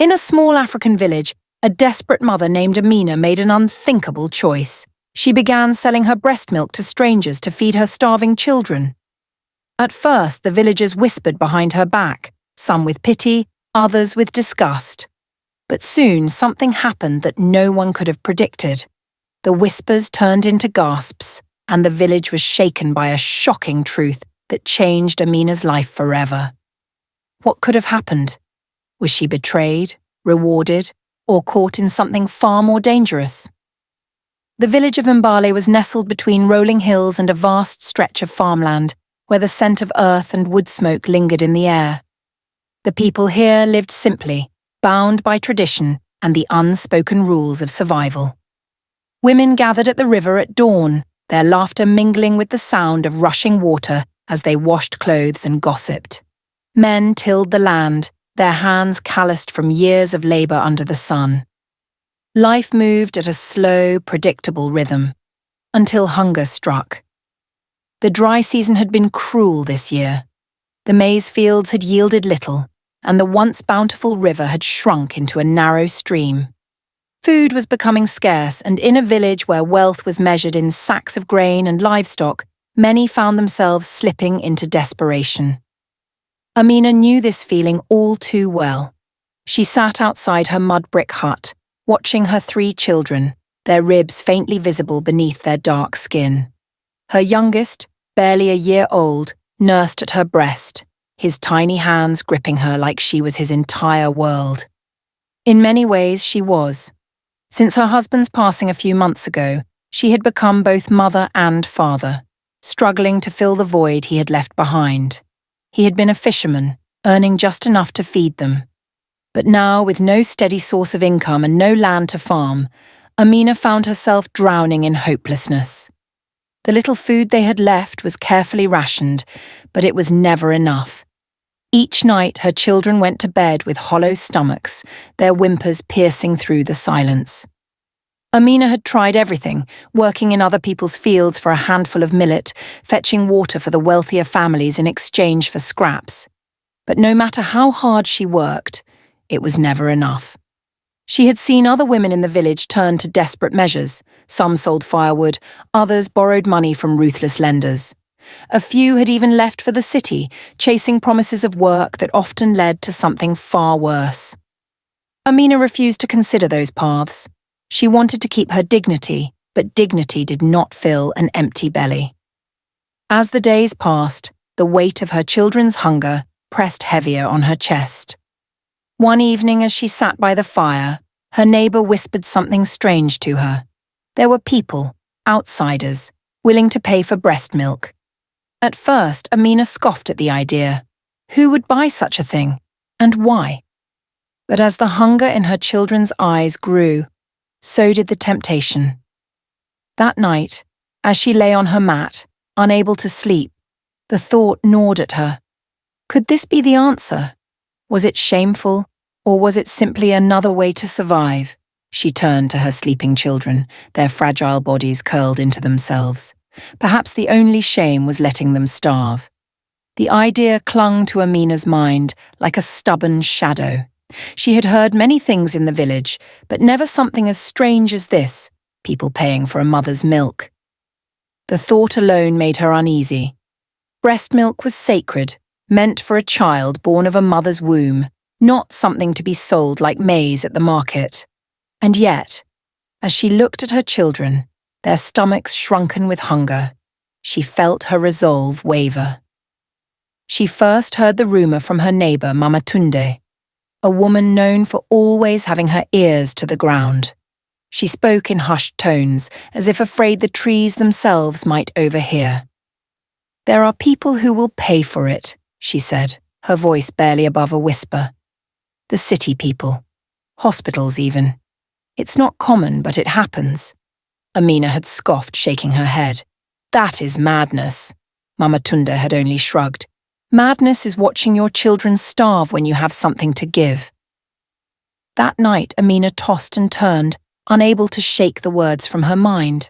In a small African village, a desperate mother named Amina made an unthinkable choice. She began selling her breast milk to strangers to feed her starving children. At first, the villagers whispered behind her back, some with pity, others with disgust. But soon something happened that no one could have predicted. The whispers turned into gasps, and the village was shaken by a shocking truth that changed Amina's life forever. What could have happened? Was she betrayed, rewarded, or caught in something far more dangerous? The village of Mbale was nestled between rolling hills and a vast stretch of farmland, where the scent of earth and wood smoke lingered in the air. The people here lived simply, bound by tradition and the unspoken rules of survival. Women gathered at the river at dawn, their laughter mingling with the sound of rushing water as they washed clothes and gossiped. Men tilled the land, their hands calloused from years of labor under the sun. Life moved at a slow, predictable rhythm, until hunger struck. The dry season had been cruel this year. The maize fields had yielded little, and the once bountiful river had shrunk into a narrow stream. Food was becoming scarce, and in a village where wealth was measured in sacks of grain and livestock, many found themselves slipping into desperation. Amina knew this feeling all too well. She sat outside her mud brick hut, watching her 3 children, their ribs faintly visible beneath their dark skin. Her youngest, barely a year old, nursed at her breast, his tiny hands gripping her like she was his entire world. In many ways, she was. Since her husband's passing a few months ago, she had become both mother and father, struggling to fill the void he had left behind. He had been a fisherman, earning just enough to feed them. But now, with no steady source of income and no land to farm, Amina found herself drowning in hopelessness. The little food they had left was carefully rationed, but it was never enough. Each night her children went to bed with hollow stomachs, their whimpers piercing through the silence. Amina had tried everything, working in other people's fields for a handful of millet, fetching water for the wealthier families in exchange for scraps. But no matter how hard she worked, it was never enough. She had seen other women in the village turn to desperate measures. Some sold firewood, others borrowed money from ruthless lenders. A few had even left for the city, chasing promises of work that often led to something far worse. Amina refused to consider those paths. She wanted to keep her dignity, but dignity did not fill an empty belly. As the days passed, the weight of her children's hunger pressed heavier on her chest. One evening, as she sat by the fire, her neighbor whispered something strange to her. There were people, outsiders, willing to pay for breast milk. At first, Amina scoffed at the idea. Who would buy such a thing, and why? But as the hunger in her children's eyes grew, so did the temptation. That night, as she lay on her mat, unable to sleep, the thought gnawed at her. Could this be the answer? Was it shameful, or was it simply another way to survive? She turned to her sleeping children, their fragile bodies curled into themselves. Perhaps the only shame was letting them starve. The idea clung to Amina's mind like a stubborn shadow. She had heard many things in the village, but never something as strange as this, people paying for a mother's milk. The thought alone made her uneasy. Breast milk was sacred, meant for a child born of a mother's womb, not something to be sold like maize at the market. And yet, as she looked at her children, their stomachs shrunken with hunger, she felt her resolve waver. She first heard the rumor from her neighbor Mama Tunde, a woman known for always having her ears to the ground. She spoke in hushed tones, as if afraid the trees themselves might overhear. "There are people who will pay for it," she said, her voice barely above a whisper. "The city people. Hospitals even. It's not common, but it happens." Amina had scoffed, shaking her head. "That is madness." Mama Tunda had only shrugged. "Madness is watching your children starve when you have something to give." That night, Amina tossed and turned, unable to shake the words from her mind.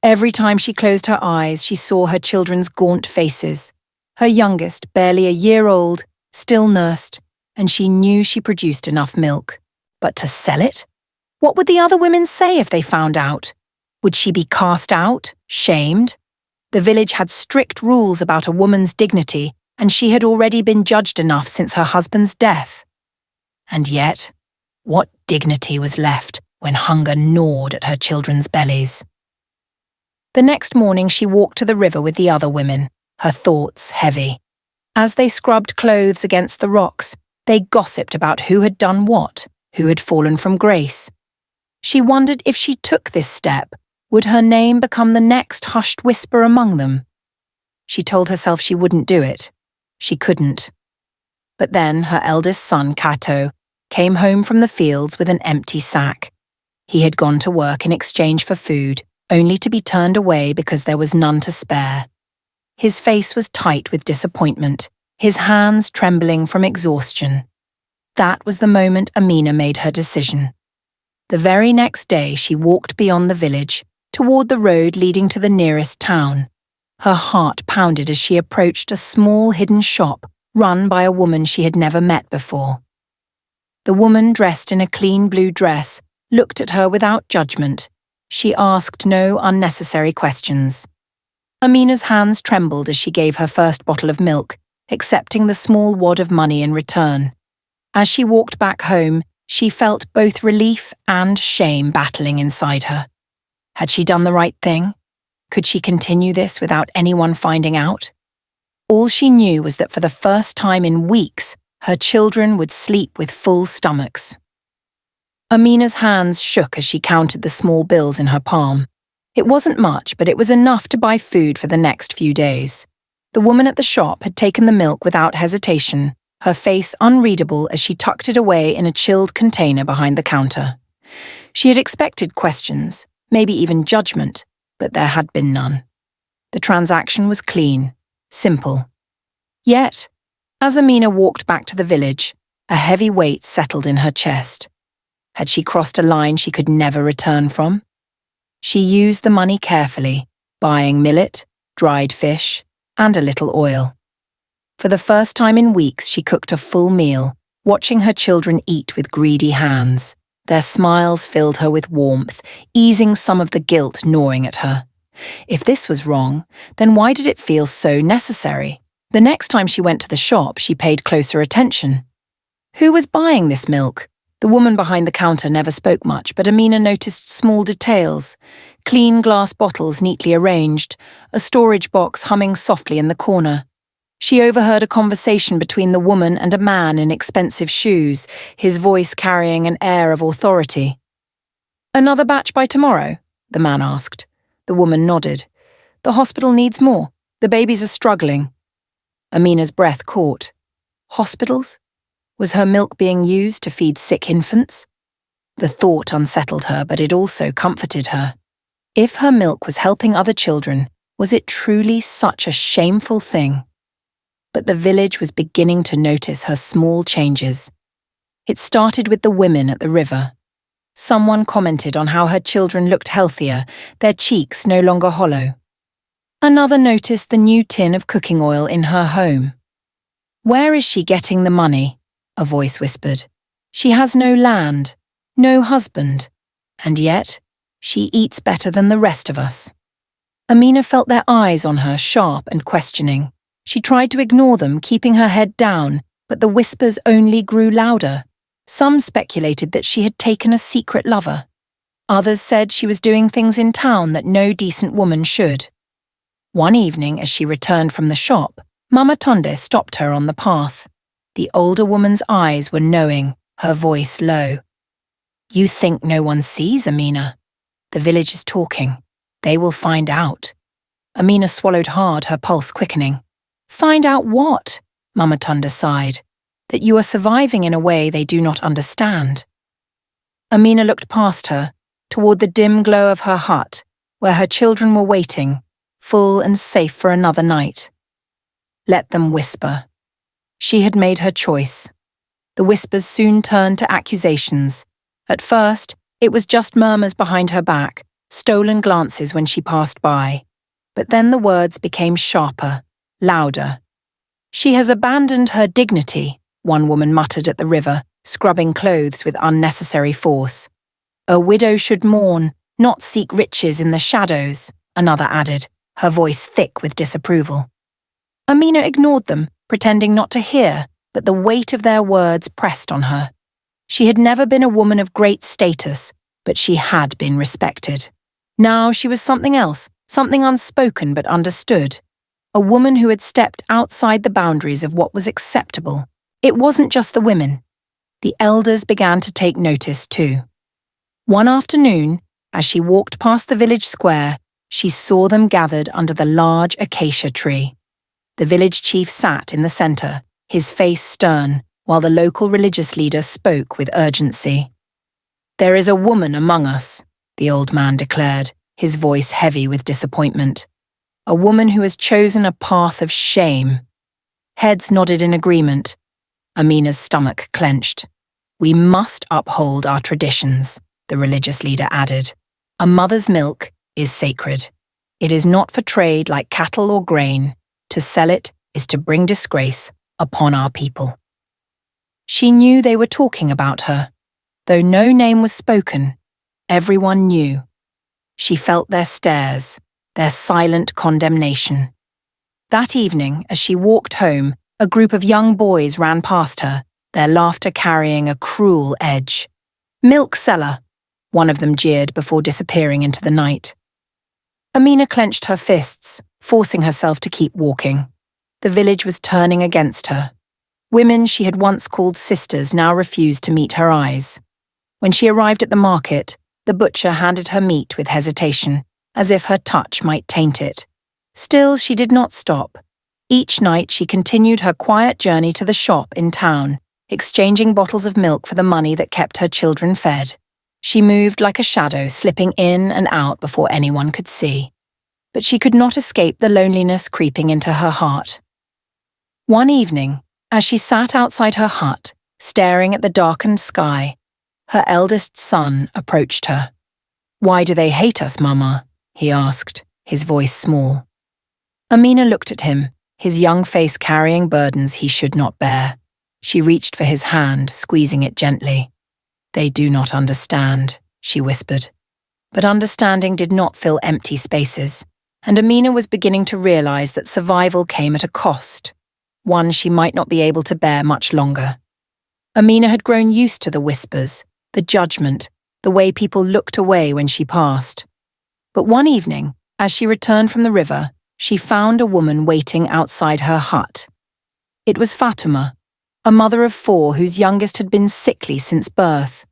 Every time she closed her eyes, she saw her children's gaunt faces. Her youngest, barely a year old, still nursed, and she knew she produced enough milk. But to sell it? What would the other women say if they found out? Would she be cast out, shamed? The village had strict rules about a woman's dignity, and she had already been judged enough since her husband's death. And yet, what dignity was left when hunger gnawed at her children's bellies? The next morning she walked to the river with the other women, her thoughts heavy. As they scrubbed clothes against the rocks, they gossiped about who had done what, who had fallen from grace. She wondered if she took this step, would her name become the next hushed whisper among them? She told herself she wouldn't do it. She couldn't. But then her eldest son, Kato, came home from the fields with an empty sack. He had gone to work in exchange for food, only to be turned away because there was none to spare. His face was tight with disappointment, his hands trembling from exhaustion. That was the moment Amina made her decision. The very next day she walked beyond the village, toward the road leading to the nearest town. Her heart pounded as she approached a small hidden shop run by a woman she had never met before. The woman, dressed in a clean blue dress, looked at her without judgment. She asked no unnecessary questions. Amina's hands trembled as she gave her first bottle of milk, accepting the small wad of money in return. As she walked back home, she felt both relief and shame battling inside her. Had she done the right thing? Could she continue this without anyone finding out? All she knew was that for the first time in weeks, her children would sleep with full stomachs. Amina's hands shook as she counted the small bills in her palm. It wasn't much, but it was enough to buy food for the next few days. The woman at the shop had taken the milk without hesitation, her face unreadable as she tucked it away in a chilled container behind the counter. She had expected questions, maybe even judgment, but there had been none. The transaction was clean, simple. Yet, as Amina walked back to the village, a heavy weight settled in her chest. Had she crossed a line she could never return from? She used the money carefully, buying millet, dried fish, and a little oil. For the first time in weeks, she cooked a full meal, watching her children eat with greedy hands. Their smiles filled her with warmth, easing some of the guilt gnawing at her. If this was wrong, then why did it feel so necessary? The next time she went to the shop, she paid closer attention. Who was buying this milk? The woman behind the counter never spoke much, but Amina noticed small details. Clean glass bottles neatly arranged, a storage box humming softly in the corner. She overheard a conversation between the woman and a man in expensive shoes, his voice carrying an air of authority. "Another batch by tomorrow?" the man asked. The woman nodded. "The hospital needs more. The babies are struggling." Amina's breath caught. Hospitals? Was her milk being used to feed sick infants? The thought unsettled her, but it also comforted her. If her milk was helping other children, was it truly such a shameful thing? But the village was beginning to notice her small changes. It started with the women at the river. Someone commented on how her children looked healthier, their cheeks no longer hollow. Another noticed the new tin of cooking oil in her home. "Where is she getting the money?" a voice whispered. "She has no land, no husband, and yet she eats better than the rest of us." Amina felt their eyes on her, sharp and questioning. She tried to ignore them, keeping her head down, but the whispers only grew louder. Some speculated that she had taken a secret lover. Others said she was doing things in town that no decent woman should. One evening, as she returned from the shop, Mama Tunde stopped her on the path. The older woman's eyes were knowing, her voice low. "You think no one sees, Amina? The village is talking. They will find out." Amina swallowed hard, her pulse quickening. "Find out what?" Mama Tunde sighed. "That you are surviving in a way they do not understand." Amina looked past her, toward the dim glow of her hut, where her children were waiting, full and safe for another night. Let them whisper. She had made her choice. The whispers soon turned to accusations. At first, it was just murmurs behind her back, stolen glances when she passed by. But then the words became sharper, louder. "She has abandoned her dignity. one woman muttered at the river, scrubbing clothes with unnecessary force. A widow should mourn, not seek riches in the shadows, another added, her voice thick with disapproval. Amina ignored them, pretending not to hear, but the weight of their words pressed on her. She had never been a woman of great status, but she had been respected. Now she was something else, something unspoken but understood. A woman who had stepped outside the boundaries of what was acceptable. It wasn't just the women. The elders began to take notice too. One afternoon, as she walked past the village square, she saw them gathered under the large acacia tree. The village chief sat in the centre, his face stern, while the local religious leader spoke with urgency. "There is a woman among us," the old man declared, his voice heavy with disappointment. "A woman who has chosen a path of shame." Heads nodded in agreement. Amina's stomach clenched. "We must uphold our traditions," the religious leader added. "A mother's milk is sacred. It is not for trade like cattle or grain. To sell it is to bring disgrace upon our people." She knew they were talking about her. Though no name was spoken, everyone knew. She felt their stares, their silent condemnation. That evening, as she walked home, a group of young boys ran past her, their laughter carrying a cruel edge. "Milk seller," one of them jeered before disappearing into the night. Amina clenched her fists, forcing herself to keep walking. The village was turning against her. Women she had once called sisters now refused to meet her eyes. When she arrived at the market, the butcher handed her meat with hesitation, as if her touch might taint it. Still, she did not stop. Each night she continued her quiet journey to the shop in town, exchanging bottles of milk for the money that kept her children fed. She moved like a shadow, slipping in and out before anyone could see. But she could not escape the loneliness creeping into her heart. One evening, as she sat outside her hut, staring at the darkened sky, her eldest son approached her. "Why do they hate us, Mama?" he asked, his voice small. Amina looked at him, his young face carrying burdens he should not bear. She reached for his hand, squeezing it gently. "They do not understand," she whispered. But understanding did not fill empty spaces, and Amina was beginning to realize that survival came at a cost, one she might not be able to bear much longer. Amina had grown used to the whispers, the judgment, the way people looked away when she passed. But one evening, as she returned from the river, she found a woman waiting outside her hut. It was Fatuma, a mother of 4 whose youngest had been sickly since birth.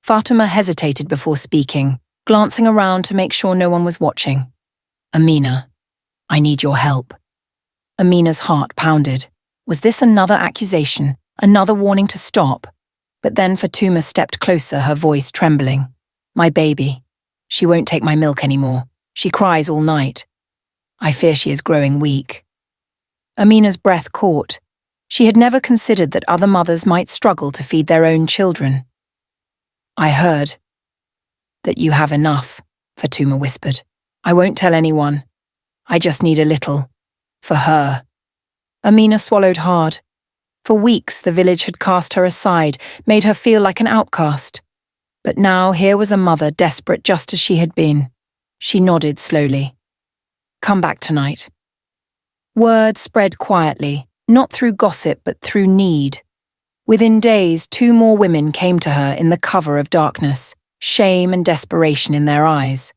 Fatuma hesitated before speaking, glancing around to make sure no one was watching. "Amina, I need your help." Amina's heart pounded. Was this another accusation, another warning to stop? But then Fatuma stepped closer, her voice trembling. "My baby. She won't take my milk anymore. She cries all night. I fear she is growing weak." Amina's breath caught. She had never considered that other mothers might struggle to feed their own children. "I heard that you have enough," Fatuma whispered. "I won't tell anyone. I just need a little. For her." Amina swallowed hard. For weeks the village had cast her aside, made her feel like an outcast. But now here was a mother desperate just as she had been. She nodded slowly. "Come back tonight." Word spread quietly, not through gossip but through need. Within days, 2 more women came to her in the cover of darkness, shame and desperation in their eyes.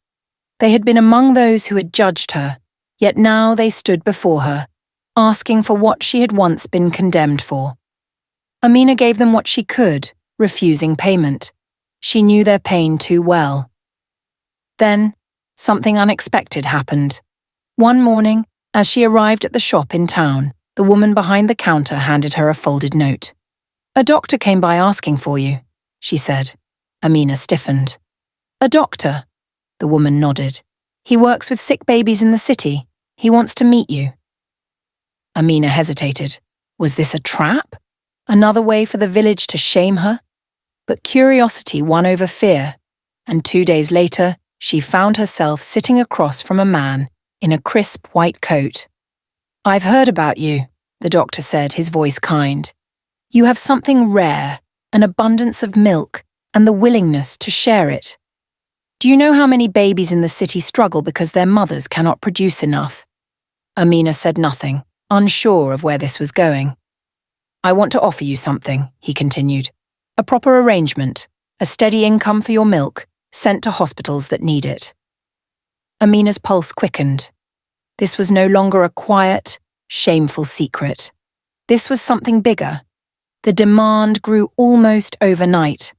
They had been among those who had judged her, yet now they stood before her, asking for what she had once been condemned for. Amina gave them what she could, refusing payment. She knew their pain too well. Then, something unexpected happened. One morning, as she arrived at the shop in town, the woman behind the counter handed her a folded note. "A doctor came by asking for you," she said. Amina stiffened. "A doctor?" The woman nodded. "He works with sick babies in the city. He wants to meet you." Amina hesitated. Was this a trap? Another way for the village to shame her? But curiosity won over fear, and 2 days later, she found herself sitting across from a man in a crisp white coat. "I've heard about you," the doctor said, his voice kind. You have something rare, an abundance of milk, and the willingness to share it. Do you know how many babies in the city struggle because their mothers cannot produce enough?" Amina said nothing, unsure of where this was going. "I want to offer you something," he continued. "A proper arrangement, a steady income for your milk, sent to hospitals that need it." Amina's pulse quickened. This was no longer a quiet, shameful secret. This was something bigger. The demand grew almost overnight.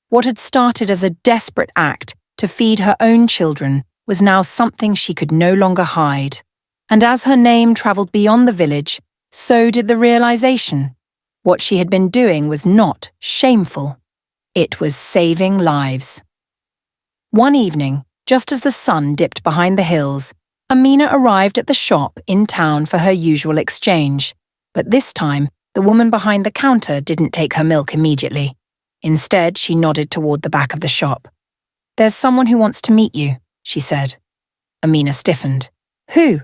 What had started as a desperate act to feed her own children was now something she could no longer hide. And as her name travelled beyond the village, so did the realization. What she had been doing was not shameful. It was saving lives. One evening, just as the sun dipped behind the hills, Amina arrived at the shop in town for her usual exchange. But this time, the woman behind the counter didn't take her milk immediately. Instead, she nodded toward the back of the shop. "There's someone who wants to meet you," she said. Amina stiffened. "Who?"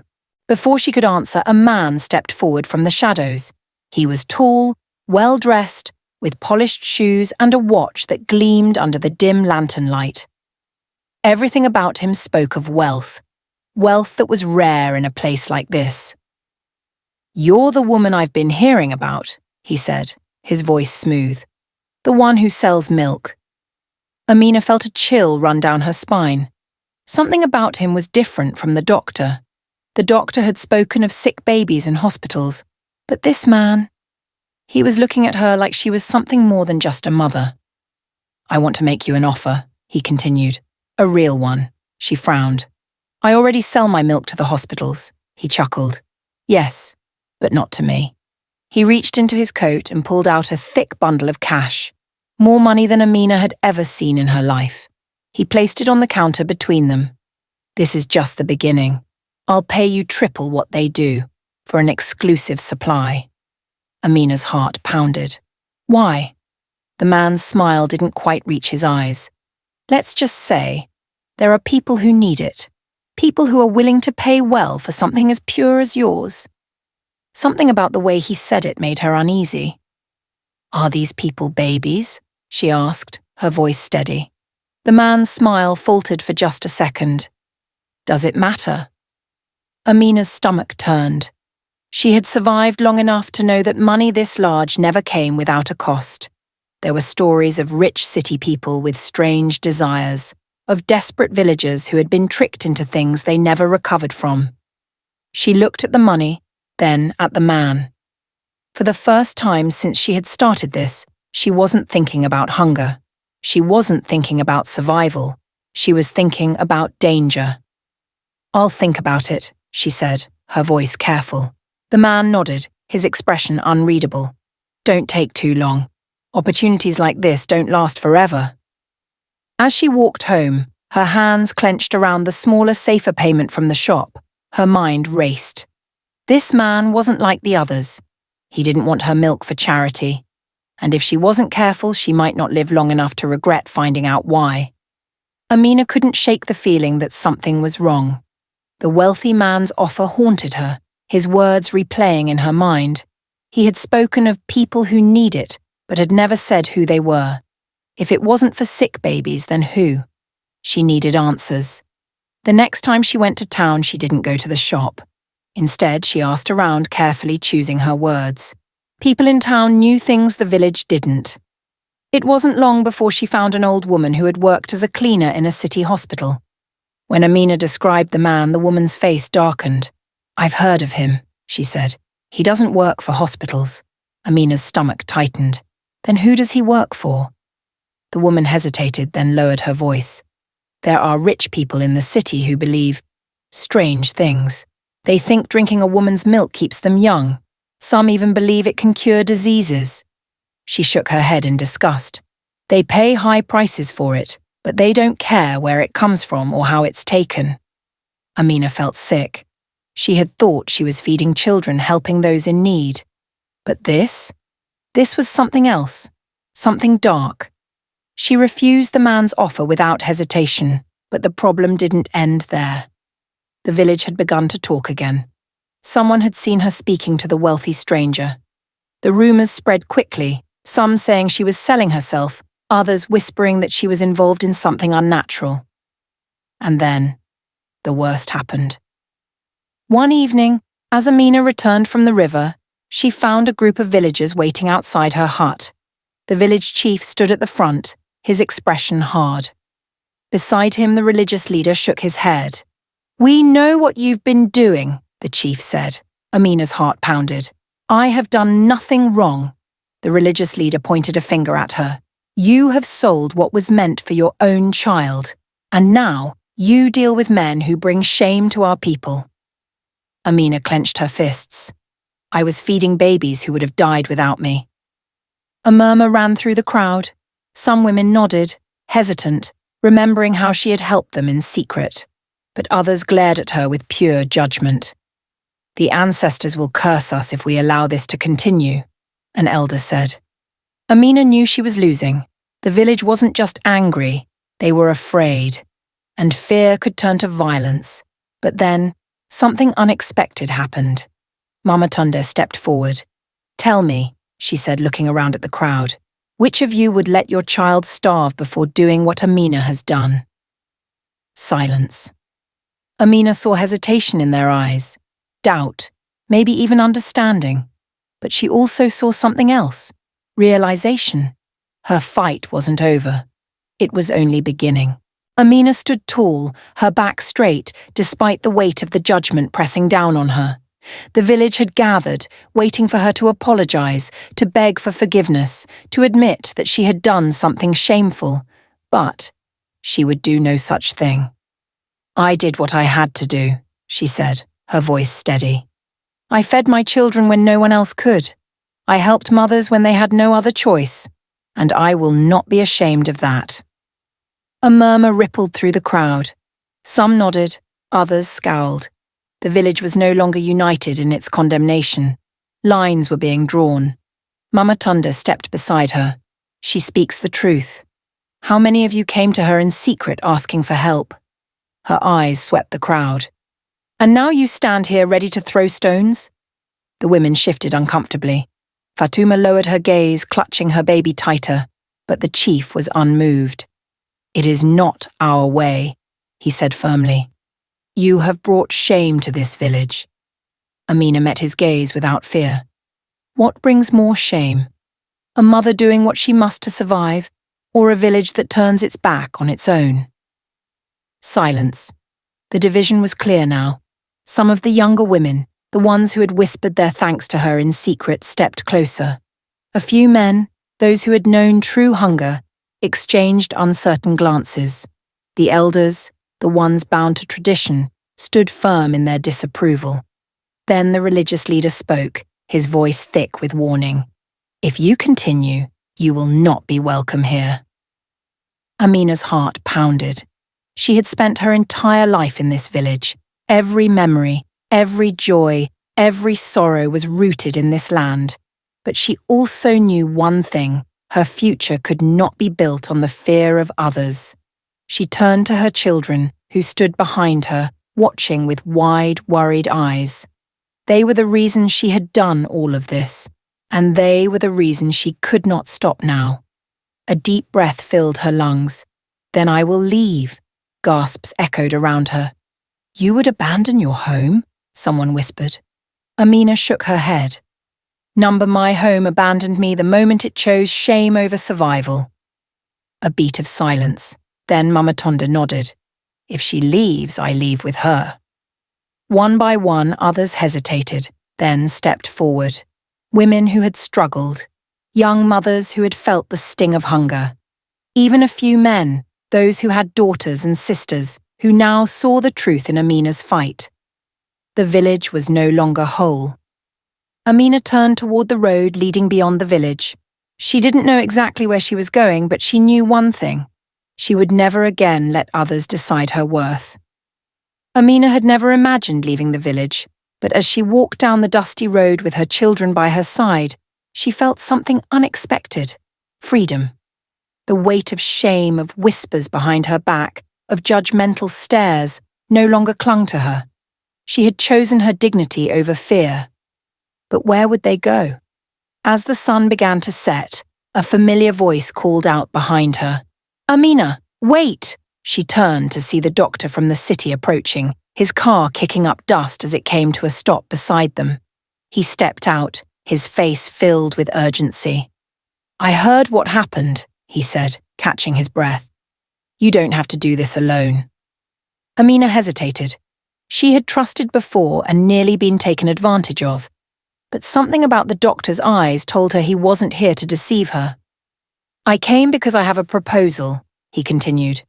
Before she could answer, a man stepped forward from the shadows. He was tall, well-dressed, with polished shoes and a watch that gleamed under the dim lantern light. Everything about him spoke of wealth that was rare in a place like this. "You're the woman I've been hearing about," he said, his voice smooth. "The one who sells milk." Amina felt a chill run down her spine. Something about him was different from the doctor. The doctor had spoken of sick babies in hospitals, but this man, he was looking at her like she was something more than just a mother. "I want to make you an offer," he continued. "A real one." She frowned. "I already sell my milk to the hospitals," he chuckled. "Yes, but not to me." He reached into his coat and pulled out a thick bundle of cash, more money than Amina had ever seen in her life. He placed it on the counter between them. "This is just the beginning. I'll pay you triple what they do, for an exclusive supply." Amina's heart pounded. "Why?" The man's smile didn't quite reach his eyes. "Let's just say, there are people who need it, people who are willing to pay well for something as pure as yours." Something about the way he said it made her uneasy. "Are these people babies?" she asked, her voice steady. The man's smile faltered for just a second. "Does it matter?" Amina's stomach turned. She had survived long enough to know that money this large never came without a cost. There were stories of rich city people with strange desires, of desperate villagers who had been tricked into things they never recovered from. She looked at the money, then at the man. For the first time since she had started this, she wasn't thinking about hunger. She wasn't thinking about survival. She was thinking about danger. "I'll think about it," she said, her voice careful. The man nodded, his expression unreadable. "Don't take too long. Opportunities like this don't last forever." As she walked home, her hands clenched around the smaller, safer payment from the shop, her mind raced. This man wasn't like the others. He didn't want her milk for charity. And if she wasn't careful, she might not live long enough to regret finding out why. Amina couldn't shake the feeling that something was wrong. The wealthy man's offer haunted her, his words replaying in her mind. He had spoken of people who need it, but had never said who they were. If it wasn't for sick babies, then who? She needed answers. The next time she went to town, she didn't go to the shop. Instead, she asked around, carefully choosing her words. People in town knew things the village didn't. It wasn't long before she found an old woman who had worked as a cleaner in a city hospital. When Amina described the man, the woman's face darkened. "I've heard of him," she said. "He doesn't work for hospitals." Amina's stomach tightened. "Then who does he work for?" The woman hesitated, then lowered her voice. "There are rich people in the city who believe strange things. They think drinking a woman's milk keeps them young. Some even believe it can cure diseases." She shook her head in disgust. "They pay high prices for it, but they don't care where it comes from or how it's taken." Amina felt sick. She had thought she was feeding children, helping those in need. But this was something else, something dark. She refused the man's offer without hesitation, but the problem didn't end there. The village had begun to talk again. Someone had seen her speaking to the wealthy stranger. The rumors spread quickly, some saying she was selling herself, others whispering that she was involved in something unnatural. And then, the worst happened. One evening, as Amina returned from the river, she found a group of villagers waiting outside her hut. The village chief stood at the front, his expression hard. Beside him, the religious leader shook his head. "We know what you've been doing," the chief said. Amina's heart pounded. "I have done nothing wrong." The religious leader pointed a finger at her. "You have sold what was meant for your own child, and now you deal with men who bring shame to our people." Amina clenched her fists. "I was feeding babies who would have died without me." A murmur ran through the crowd. Some women nodded, hesitant, remembering how she had helped them in secret. But others glared at her with pure judgment. "The ancestors will curse us if we allow this to continue," an elder said. Amina knew she was losing. The village wasn't just angry, they were afraid. And fear could turn to violence. But then, something unexpected happened. Mama Tunde stepped forward. "Tell me," she said, looking around at the crowd, "which of you would let your child starve before doing what Amina has done?" Silence. Amina saw hesitation in their eyes, doubt, maybe even understanding. But she also saw something else, realization. Her fight wasn't over. It was only beginning. Amina stood tall, her back straight, despite the weight of the judgment pressing down on her. The village had gathered, waiting for her to apologize, to beg for forgiveness, to admit that she had done something shameful. But she would do no such thing. "I did what I had to do," she said, her voice steady. "I fed my children when no one else could. I helped mothers when they had no other choice, and I will not be ashamed of that." A murmur rippled through the crowd. Some nodded, others scowled. The village was no longer united in its condemnation. Lines were being drawn. Mama Tunde stepped beside her. "She speaks the truth. How many of you came to her in secret asking for help?" Her eyes swept the crowd. "And now you stand here ready to throw stones?" The women shifted uncomfortably. Fatuma lowered her gaze, clutching her baby tighter, but the chief was unmoved. "It is not our way," he said firmly. "You have brought shame to this village." Amina met his gaze without fear. What brings more shame? A mother doing what she must to survive, or a village that turns its back on its own? Silence. The division was clear now. Some of the younger women, the ones who had whispered their thanks to her in secret, stepped closer. A few men, those who had known true hunger, exchanged uncertain glances. The elders, the ones bound to tradition, stood firm in their disapproval. Then the religious leader spoke, his voice thick with warning. "If you continue, you will not be welcome here." Amina's heart pounded. She had spent her entire life in this village. Every memory, every joy, every sorrow was rooted in this land. But she also knew one thing: her future could not be built on the fear of others. She turned to her children, who stood behind her, watching with wide, worried eyes. They were the reason she had done all of this, and they were the reason she could not stop now. A deep breath filled her lungs. "Then I will leave," gasps echoed around her. "You would abandon your home?" someone whispered. Amina shook her head. "Number my home abandoned me the moment it chose shame over survival." A beat of silence. Then Mama Tunde nodded. "If she leaves, I leave with her." One by one, others hesitated, then stepped forward. Women who had struggled, young mothers who had felt the sting of hunger. Even a few men, those who had daughters and sisters, who now saw the truth in Amina's fight. The village was no longer whole. Amina turned toward the road leading beyond the village. She didn't know exactly where she was going, but she knew one thing: she would never again let others decide her worth. Amina had never imagined leaving the village, but as she walked down the dusty road with her children by her side, she felt something unexpected: freedom. The weight of shame, of whispers behind her back, of judgmental stares, no longer clung to her. She had chosen her dignity over fear. But where would they go? As the sun began to set, a familiar voice called out behind her. "Amina, wait!" She turned to see the doctor from the city approaching, his car kicking up dust as it came to a stop beside them. He stepped out, his face filled with urgency. "I heard what happened," he said, catching his breath. "You don't have to do this alone." Amina hesitated. She had trusted before and nearly been taken advantage of. But something about the doctor's eyes told her he wasn't here to deceive her. "I came because I have a proposal," he continued.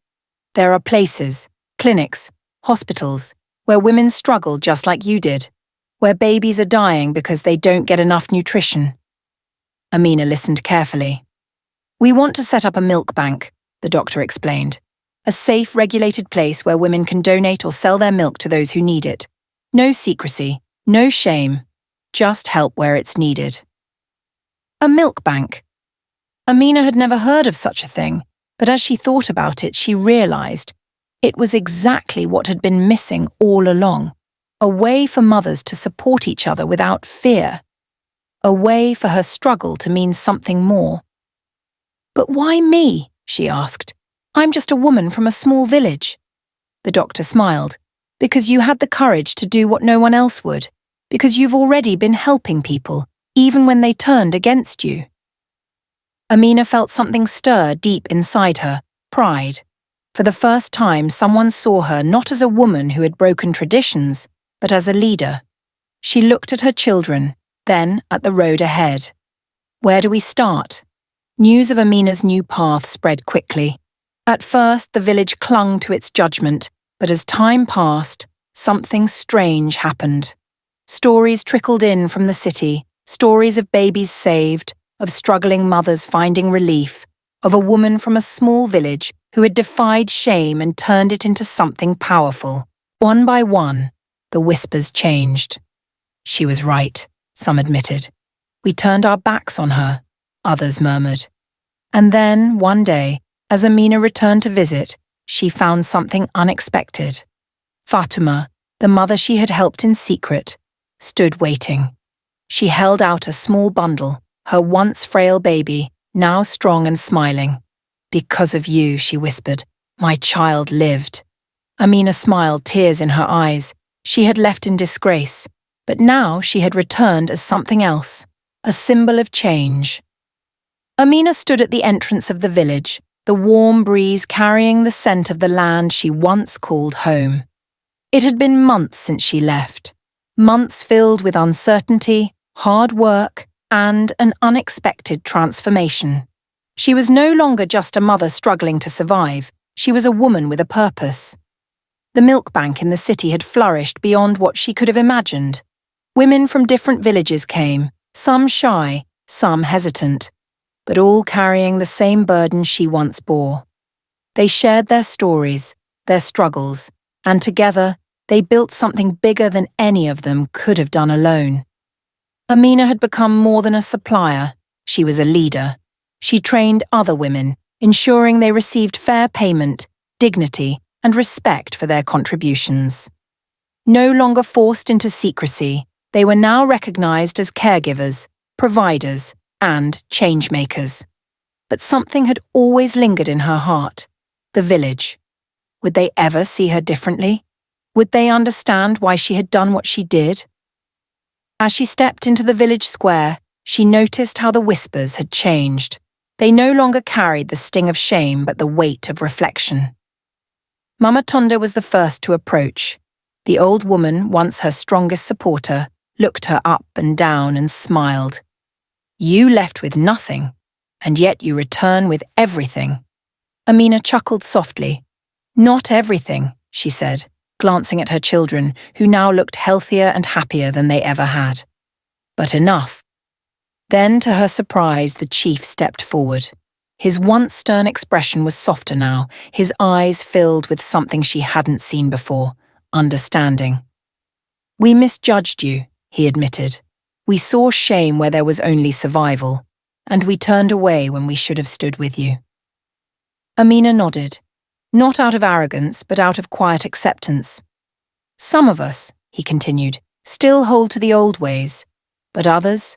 "There are places, clinics, hospitals, where women struggle just like you did, where babies are dying because they don't get enough nutrition." Amina listened carefully. "We want to set up a milk bank," the doctor explained. "A safe, regulated place where women can donate or sell their milk to those who need it. No secrecy, no shame, just help where it's needed." A milk bank. Amina had never heard of such a thing, but as she thought about it, she realized it was exactly what had been missing all along. A way for mothers to support each other without fear. A way for her struggle to mean something more. "But why me?" she asked. "I'm just a woman from a small village." The doctor smiled. "Because you had the courage to do what no one else would. Because you've already been helping people, even when they turned against you." Amina felt something stir deep inside her, pride. For the first time, someone saw her not as a woman who had broken traditions, but as a leader. She looked at her children, then at the road ahead. Where do we start? News of Amina's new path spread quickly. At first, the village clung to its judgment, but as time passed, something strange happened. Stories trickled in from the city, stories of babies saved, of struggling mothers finding relief, of a woman from a small village who had defied shame and turned it into something powerful. One by one, the whispers changed. "She was right," some admitted. "We turned our backs on her," others murmured. And then, one day, as Amina returned to visit, she found something unexpected. Fatuma, the mother she had helped in secret, stood waiting. She held out a small bundle, her once frail baby, now strong and smiling. "Because of you," she whispered, "my child lived." Amina smiled, tears in her eyes. She had left in disgrace, but now she had returned as something else, a symbol of change. Amina stood at the entrance of the village, the warm breeze carrying the scent of the land she once called home. It had been months since she left, months filled with uncertainty, hard work, and an unexpected transformation. She was no longer just a mother struggling to survive, she was a woman with a purpose. The milk bank in the city had flourished beyond what she could have imagined. Women from different villages came, some shy, some hesitant, but all carrying the same burden she once bore. They shared their stories, their struggles, and together they built something bigger than any of them could have done alone. Amina had become more than a supplier, she was a leader. She trained other women, ensuring they received fair payment, dignity, and respect for their contributions. No longer forced into secrecy, they were now recognized as caregivers, providers, and change-makers. But something had always lingered in her heart, the village. Would they ever see her differently? Would they understand why she had done what she did? As she stepped into the village square, she noticed how the whispers had changed. They no longer carried the sting of shame but the weight of reflection. Mama Tonda was the first to approach. The old woman, once her strongest supporter, looked her up and down and smiled. "You left with nothing, and yet you return with everything." Amina chuckled softly. "Not everything," she said, glancing at her children, who now looked healthier and happier than they ever had. "But enough." Then, to her surprise, the chief stepped forward. His once stern expression was softer now, his eyes filled with something she hadn't seen before, understanding. "We misjudged you," he admitted. "We saw shame where there was only survival, and we turned away when we should have stood with you." Amina nodded, not out of arrogance, but out of quiet acceptance. "Some of us," he continued, "still hold to the old ways, but others,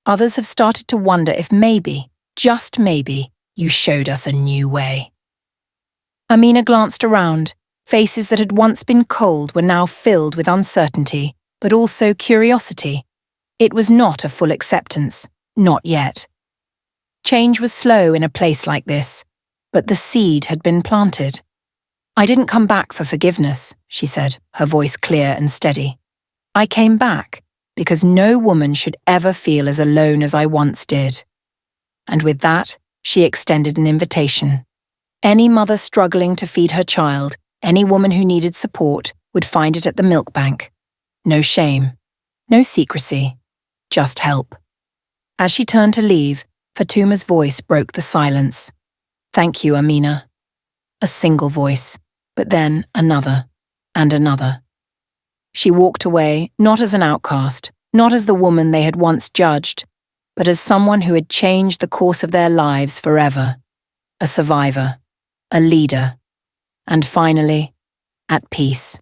Others have started to wonder if maybe, just maybe, you showed us a new way. Amina glanced around. Faces that had once been cold were now filled with uncertainty, but also curiosity. It was not a full acceptance, not yet. Change was slow in a place like this, but the seed had been planted. I didn't come back for forgiveness, she said, her voice clear and steady. I came back because no woman should ever feel as alone as I once did. And with that, she extended an invitation. Any mother struggling to feed her child, any woman who needed support, would find it at the milk bank. No shame, no secrecy, just help. As she turned to leave, Fatuma's voice broke the silence. Thank you, Amina. A single voice, but then another, and another. She walked away, not as an outcast, not as the woman they had once judged, but as someone who had changed the course of their lives forever. A survivor, a leader, and finally, at peace.